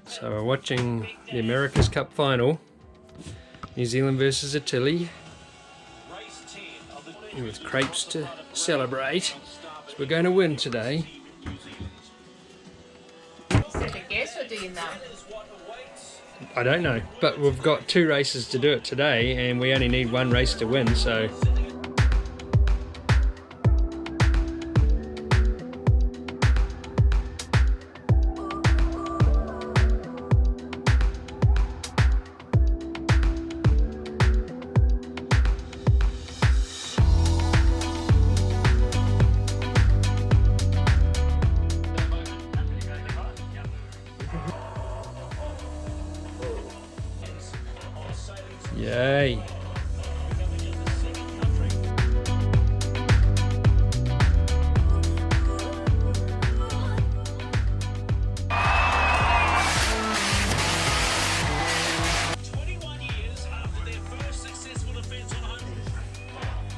So we're watching the America's Cup final, New Zealand versus Italy, with crepes to celebrate. So we're going to win today. Second guess, or do you know? I don't know, but we've got 2 races to do it today and we only need 1 race to win, so... Yay!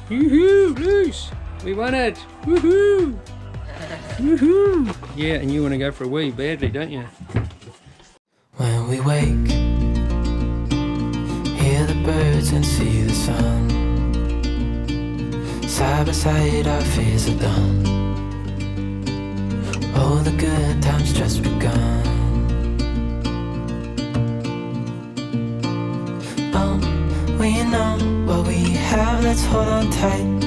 Woohoo! Loose! We won it! Woohoo! Woohoo! Yeah, and you want to go for a wee badly, don't you? When we wake, hear the birds and see the sun. Side by side our fears are done. Oh, the good times just begun. Oh, we know what we have, let's hold on tight.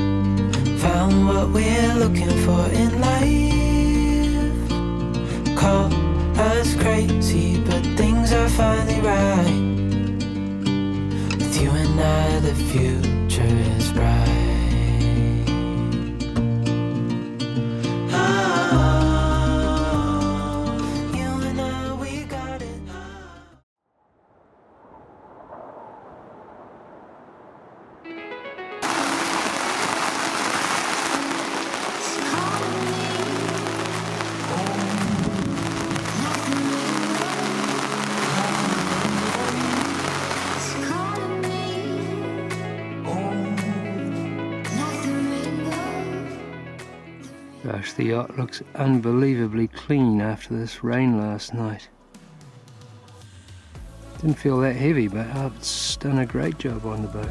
Found what we're looking for in life. Call us crazy, but things are finally right. With you and I, the future is bright. Oh, you and I, we got it. Gosh, the yacht looks unbelievably clean after this rain last night. Didn't feel that heavy, but it's done a great job on the boat.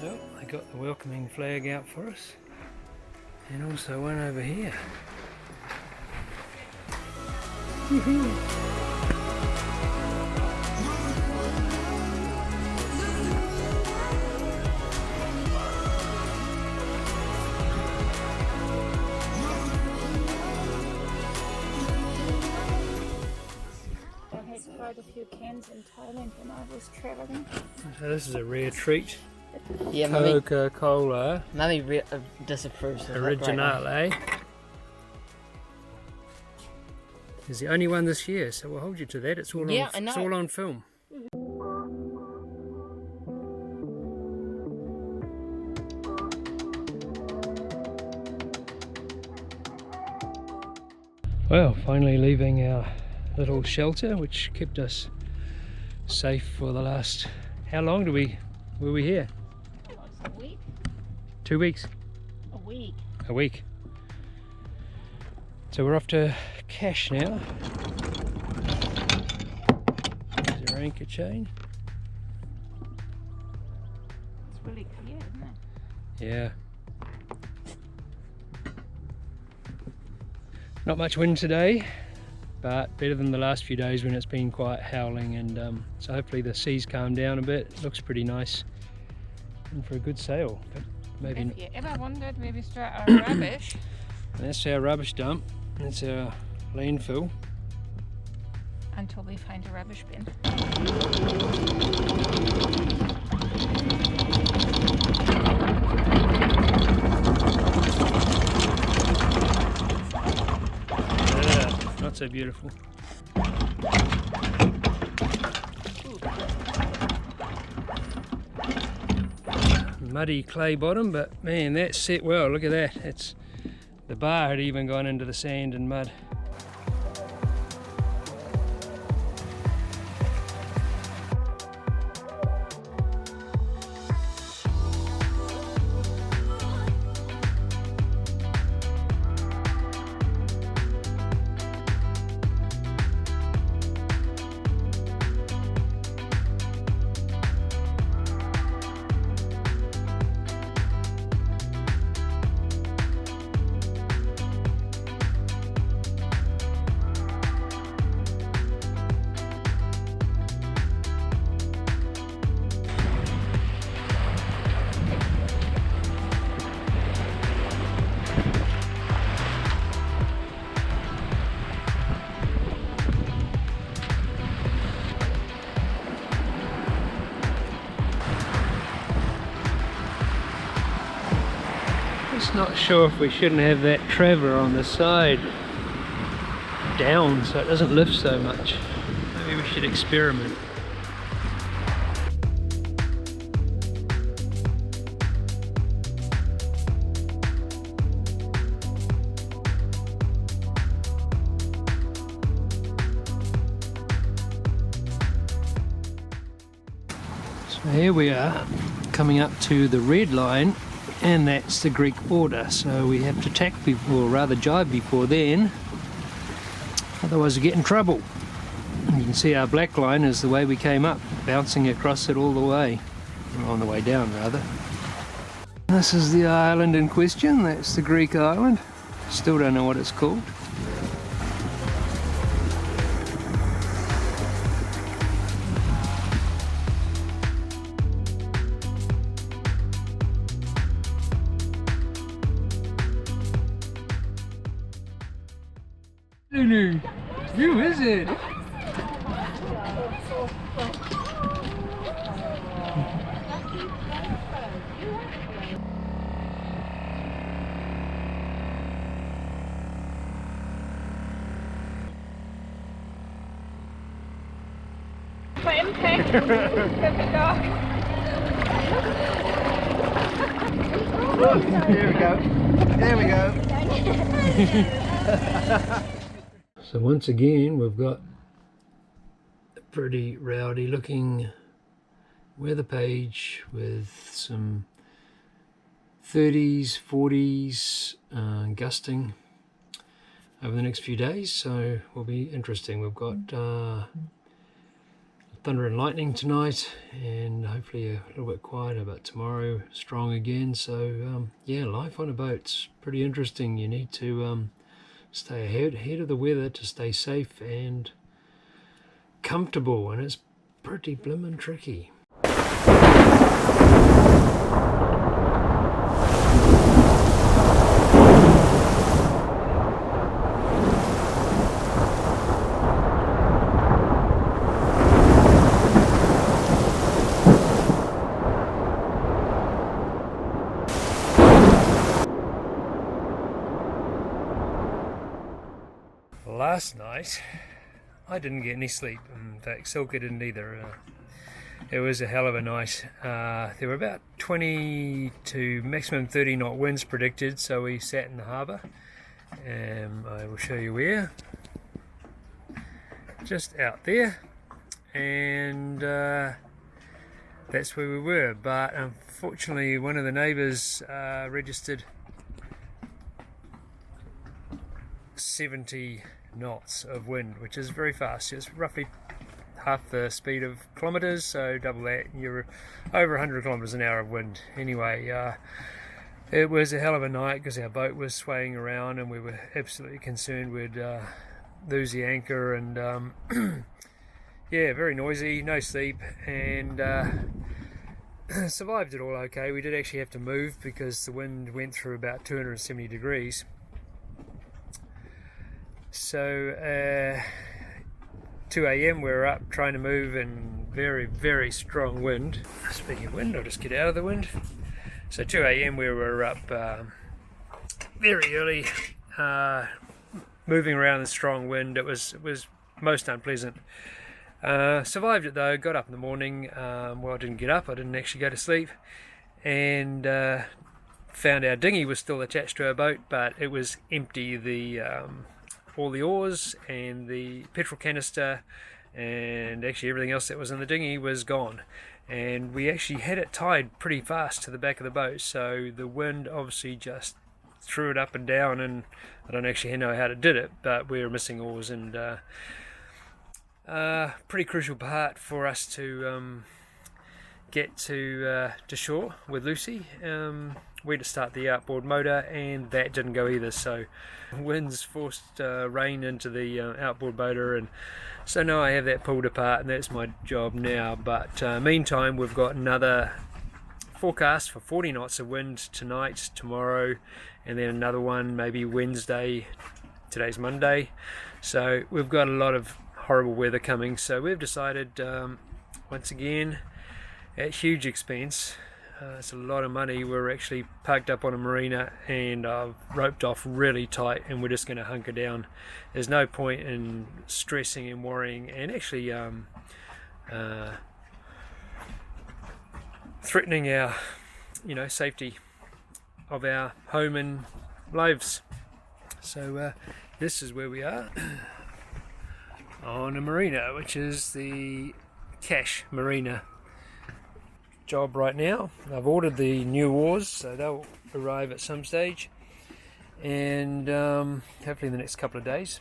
Well, they got the welcoming flag out for us, and also one over here. Woohoo! Quite a few cans in Thailand when I was travelling. So this is a rare treat. Yeah, Coca-Cola Mummy disapproves of Originale. It's the only one this year, so we'll hold you to that. It's all Yeah, on, I know. It's all on film. Well, finally leaving our little shelter, which kept us safe for the last... How long were we here? A week? 2 weeks? A week. A week. So we're off to Cash now. anchor chain. It's really clear, isn't it? Yeah. Not much wind today, but better than the last few days when it's been quite howling, and so hopefully the seas calm down a bit. It looks pretty nice and for a good sail, but maybe If you ever wondered where we store our rubbish, that's our rubbish dump. That's our landfill. until we find a rubbish bin. Yeah, not so beautiful. Muddy clay bottom, but man, that set well. Look at that. It's the bar had even gone into the sand and mud. Just not sure if we shouldn't have that traver on the side down so it doesn't lift so much. Maybe we should experiment. So here we are, coming up to the red line, and that's the Greek border, so we have to tack before, or rather jibe before then, otherwise we get in trouble. And you can see our black line is the way we came up, bouncing across it all the way, or on the way down rather. This is the island in question, that's the Greek island, still don't know what it's called. Lulu, who is it? For impact, with the dog. There we go. There we go. So once again we've got a pretty rowdy looking weather page with some 30s, 40s gusting over the next few days, so will be interesting. We've got thunder and lightning tonight, and hopefully a little bit quieter, but tomorrow strong again. So yeah, life on a boat's pretty interesting. You need to stay ahead of the weather to stay safe and comfortable, and it's pretty blimmin' tricky. Last night I didn't get any sleep. In fact, Silke didn't either. It was a hell of a night. There were about 20 to maximum 30 knot winds predicted, so we sat in the harbour. I will show you where. Just out there, and that's where we were. But unfortunately, one of the neighbours registered 70 knots of wind, which is very fast. It's roughly half the speed of kilometres, so double that, you're over 100 kilometres an hour of wind. Anyway, it was a hell of a night because our boat was swaying around and we were absolutely concerned we'd lose the anchor, and yeah, very noisy, no sleep, and survived it all okay. We did actually have to move because the wind went through about 270 degrees. So 2 a.m. we were up trying to move, and very, very strong wind. Speaking of wind, I'll just get out of the wind. So 2 a.m. we were up very early, moving around in strong wind. It was most unpleasant. Survived it though, got up in the morning. Well, I didn't get up, I didn't actually go to sleep, and found our dinghy was still attached to our boat, but it was empty. All the oars and the petrol canister and actually everything else that was in the dinghy was gone, and we actually had it tied pretty fast to the back of the boat, so the wind obviously just threw it up and down, and I don't actually know how it did it, but we were missing oars, and pretty crucial part for us to get to shore with Lucy. We had to start the outboard motor, and that didn't go either, so winds forced rain into the outboard motor, and so now I have that pulled apart, and that's my job now. But meantime, we've got another forecast for 40 knots of wind tonight, tomorrow, and then another one maybe Wednesday. Today's Monday, so we've got a lot of horrible weather coming, so we've decided once again, at huge expense, it's a lot of money, we're actually parked up on a marina, and I've roped off really tight, and we're just going to hunker down. There's no point in stressing and worrying and actually threatening our safety of our home and lives. So this is where we are on a marina, which is the Cache Marina. Job right now. I've ordered the new oars, so they'll arrive at some stage, and hopefully in the next couple of days,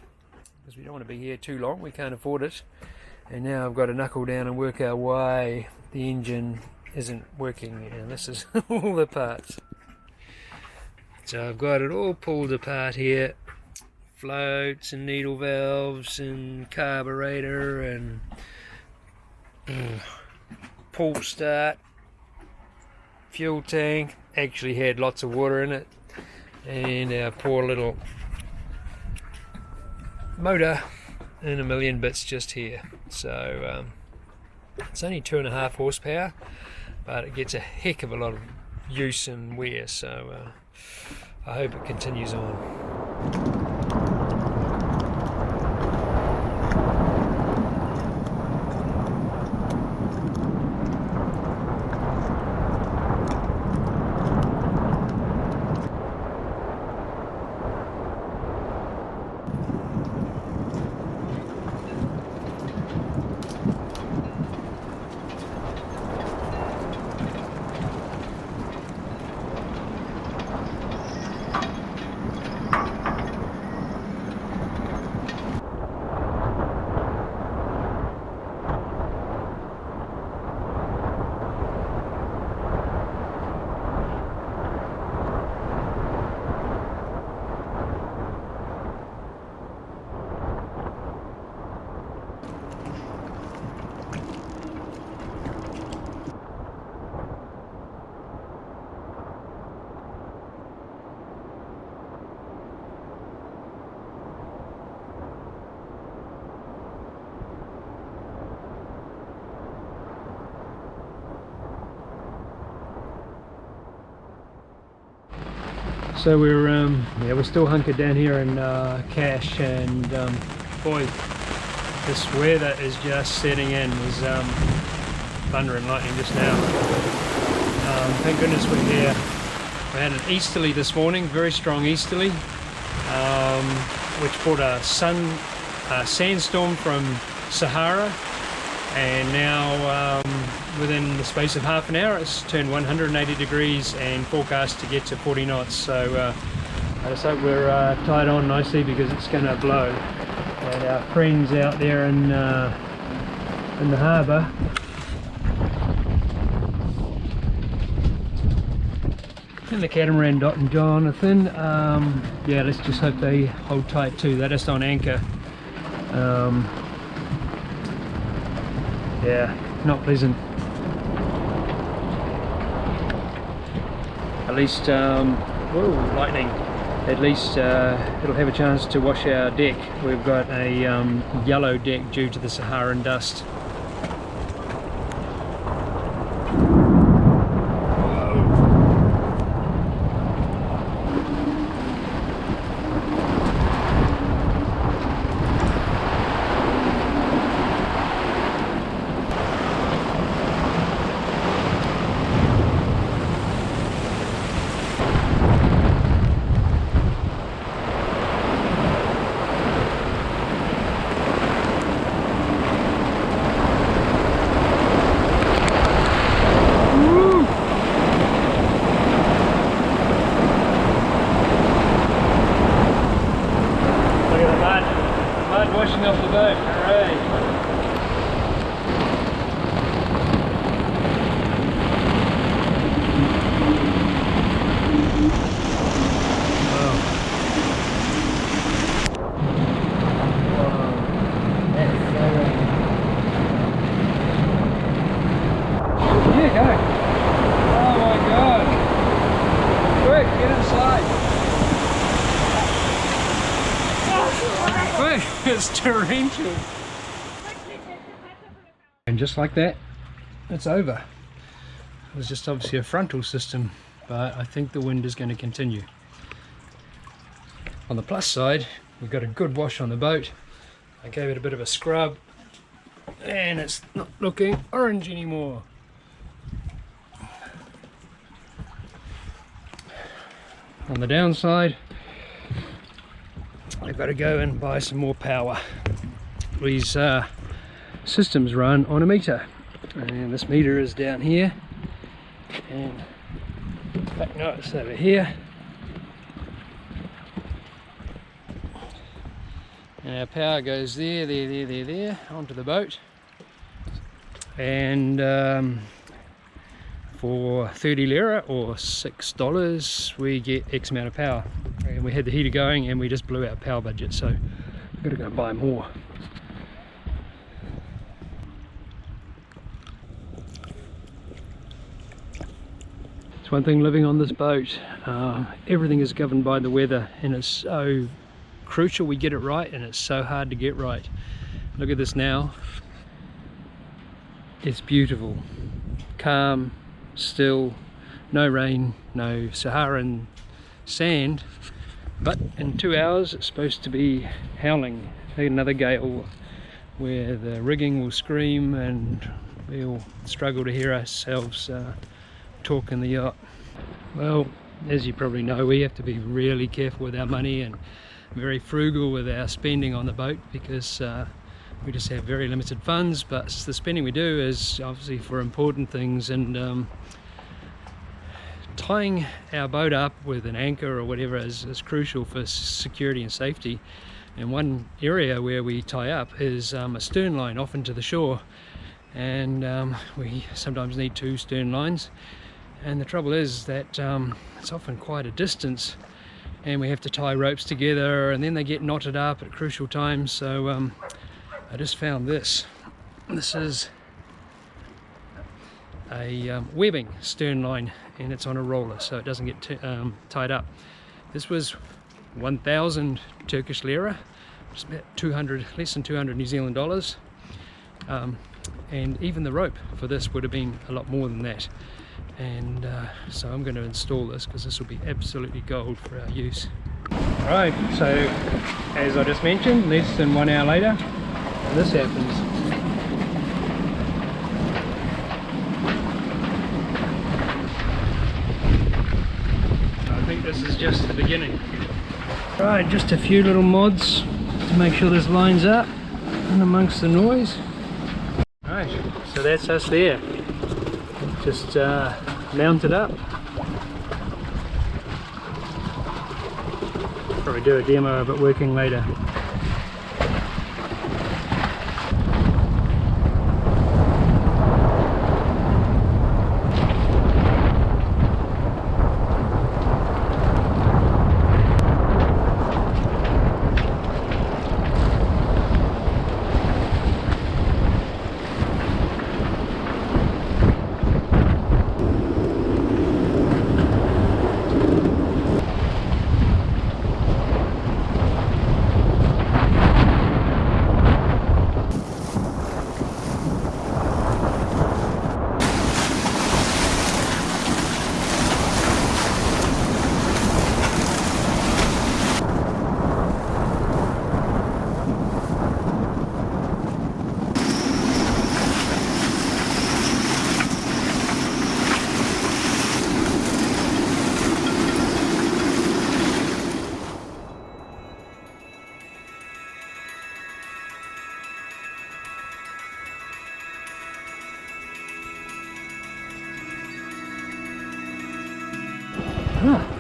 because we don't want to be here too long, we can't afford it. And now I've got to knuckle down and work out why the engine isn't working, and this is all the parts. So I've got it all pulled apart here, floats and needle valves and carburetor and pull start, fuel tank, actually had lots of water in it, and our poor little motor in a million bits just here. So it's only 2.5 horsepower, but it gets a heck of a lot of use and wear, so I hope it continues on. So we're still hunkered down here in Cache, and boy, this weather is just setting in. There's thunder and lightning just now. Thank goodness we're here. We had an easterly this morning, very strong easterly, which brought a sandstorm from Sahara, and now within the space of half an hour it's turned 180 degrees and forecast to get to 40 knots. So I just hope we're tied on nicely, because it's going to blow. And our friends out there in in the harbour. And the catamaran Dot and Jonathan, yeah, let's just hope they hold tight too. They're just on anchor. Yeah, not pleasant. At least, whoa, lightning. At least it'll have a chance to wash our deck. We've got a yellow deck due to the Saharan dust. Washing off the boat, hooray! Yeah, go! Oh my god! Quick, get inside! Quick, it's torrential! And just like that, it's over. It was just obviously a frontal system, but I think the wind is going to continue. On the plus side, we've got a good wash on the boat. I gave it a bit of a scrub, and it's not looking orange anymore. On the downside, I've got to go and buy some more power. These systems run on a meter, and this meter is down here, and back notice over here, and our power goes there onto the boat, and for 30 lira or $6 we get X amount of power, and we had the heater going and we just blew our power budget, so I've got to go buy more. It's one thing living on this boat, everything is governed by the weather, and it's so crucial we get it right, and it's so hard to get right. Look at this now, it's beautiful, calm, still, no rain, no Saharan sand, but in 2 hours it's supposed to be howling, another gale where the rigging will scream and we'll struggle to hear ourselves talk in the yacht. Well, as you probably know, we have to be really careful with our money and very frugal with our spending on the boat, because we just have very limited funds, but the spending we do is obviously for important things, and tying our boat up with an anchor or whatever is crucial for security and safety. And one area where we tie up is a stern line off into the shore, and we sometimes need 2 stern lines, and the trouble is that it's often quite a distance, and we have to tie ropes together, and then they get knotted up at crucial times. So I just found this. This is a webbing stern line, and it's on a roller, so it doesn't get tied up. This was 1,000 Turkish lira, which is about 200, less than 200 New Zealand dollars. And even the rope for this would have been a lot more than that. And so I'm going to install this, because this will be absolutely gold for our use. Alright, so as I just mentioned, less than 1 hour later, this happens. I think this is just the beginning. Right, just a few little mods to make sure this lines up in amongst the noise. Right, so that's us there. Just mounted up. Probably do a demo of it working later.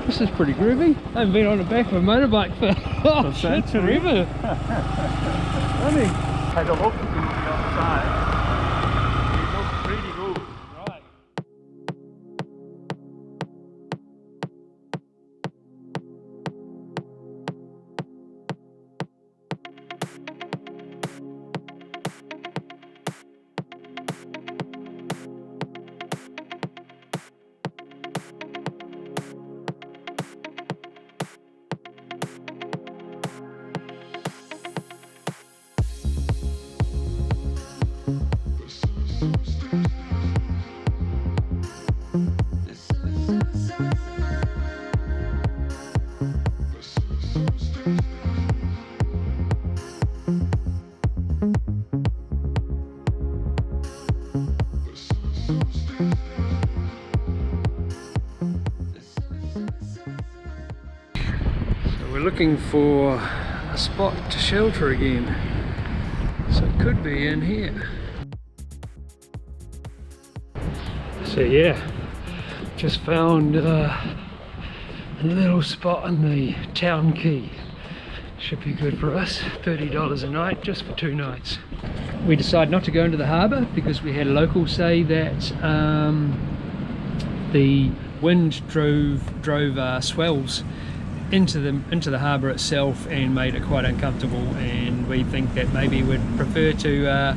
This is pretty groovy. I haven't been on the back of a motorbike for shit, forever. Funny. Had a look outside. It looks pretty good. Right. We're looking for a spot to shelter again, so it could be in here. So yeah, just found a little spot in the town quay. Should be good for us. $30 a night just for 2 nights. We decided not to go into the harbour because we had locals say that the wind drove swells into the harbour itself and made it quite uncomfortable, and we think that maybe we'd prefer to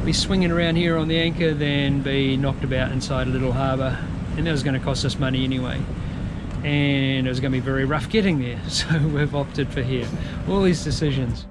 be swinging around here on the anchor than be knocked about inside a little harbour, and that was going to cost us money anyway, and it was going to be very rough getting there, so we've opted for here. All these decisions.